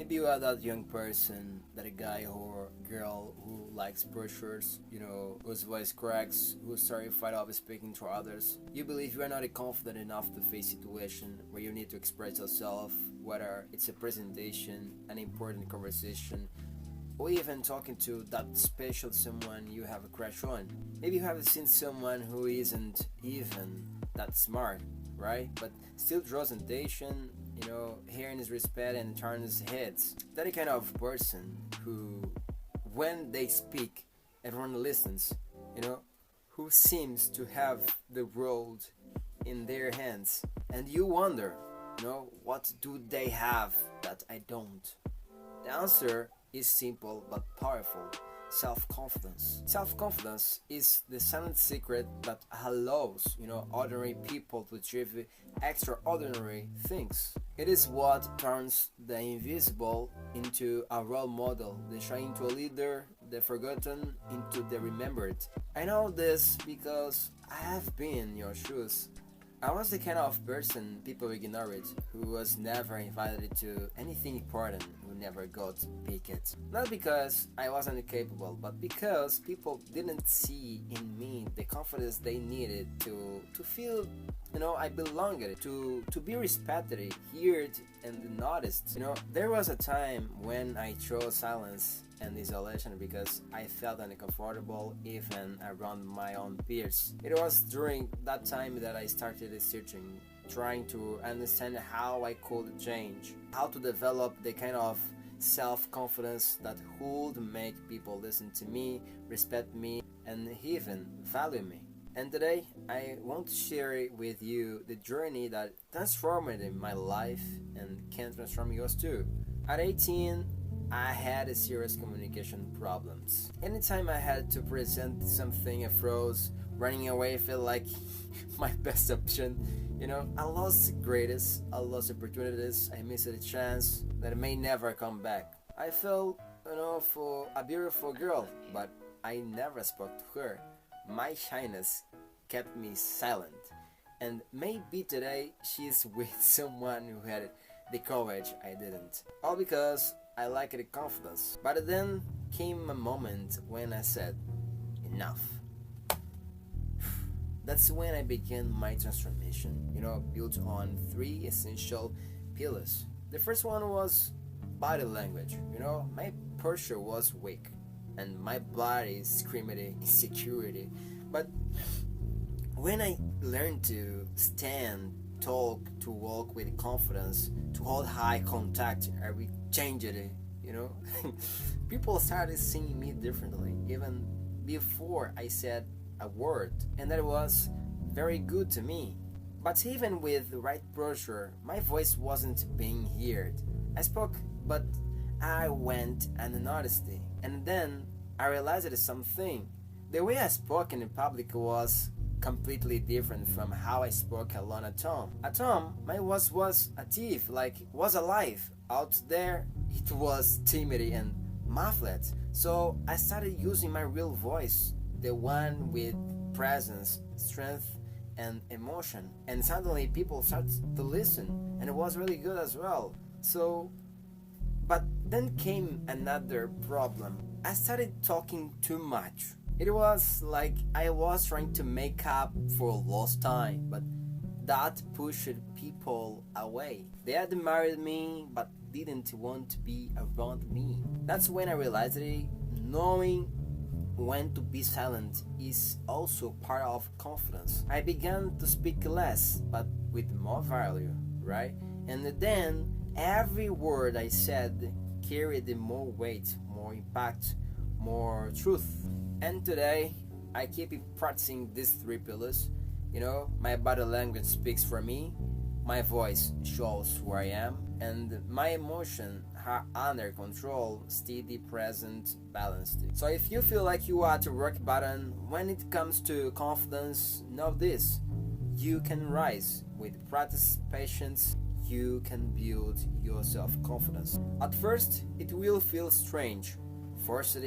Maybe you are that young person, that guy or girl who likes brochures, whose voice cracks, who's terrified of speaking to others. You believe you are not confident enough to face situation where you need to express yourself, whether it's a presentation, an important conversation, or even talking to that special someone you have a crush on. Maybe you have seen someone who isn't even that smart, right? But still draws attention, hearing his respect and turns heads. That kind of person who, when they speak, everyone listens, who seems to have the world in their hands. And you wonder, what do they have that I don't? The answer is simple but powerful. Self-confidence. Self-confidence is the silent secret that allows, ordinary people to achieve extraordinary things. It is what turns the invisible into a role model, the shy into a leader, the forgotten into the remembered. I know this because I have been in your shoes. I was the kind of person people ignored, who was never invited to anything important, who never got picked. Not because I wasn't capable, but because people didn't see in me the confidence they needed to feel, I belonged, to be respected, heard, and noticed. There was a time when I chose silence and isolation because I felt uncomfortable even around my own peers. It was during that time that I started searching, trying to understand how I could change, how to develop the kind of self-confidence that would make people listen to me, respect me, and even value me. And today, I want to share with you the journey that transformed in my life and can transform yours too. At 18, I had serious communication problems. Anytime I had to present something, I froze. Running away felt like my best option. I lost grades, I lost opportunities, I missed a chance that may never come back. I fell, for a beautiful girl, but I never spoke to her. My shyness kept me silent. And maybe today she's with someone who had the courage I didn't. All because I lacked the confidence. But then came a moment when I said, enough. That's when I began my transformation, built on 3 essential pillars. The first one was body language. My posture was weak and my body screamed insecurity. But when I learned to stand, talk, to walk with confidence, to hold eye contact, I changed it, People started seeing me differently, even before I said a word, and that was very good to me. But even with the right posture, my voice wasn't being heard. I spoke, but I went and noticed it. And then I realized something. The way I spoke in public was completely different from how I spoke alone at home. At home, my voice was a thief, was alive. Out there, it was timid and muffled. So I started using my real voice, the one with presence, strength, and emotion. And suddenly people started to listen, and it was really good as well. But then came another problem. I started talking too much. It was like I was trying to make up for lost time, but that pushed people away. They admired me, but didn't want to be around me. That's when I realized that knowing when to be silent is also part of confidence. I began to speak less, but with more value, right? And then every word I said carried more weight, more impact, more truth. And today, I keep practicing these 3 pillars. My body language speaks for me, my voice shows who I am, and my emotions are under control, steady, present, balanced. So if you feel like you are at a rock bottom when it comes to confidence, know this: you can rise. With practice, patience, you can build your self-confidence. At first, it will feel strange, forced,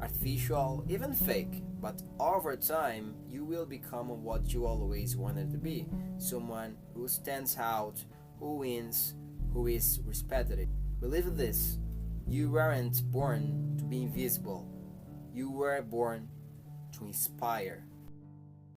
artificial, even fake, but over time you will become what you always wanted to be, someone who stands out, who wins, who is respected. Believe this, you weren't born to be invisible. You were born to inspire.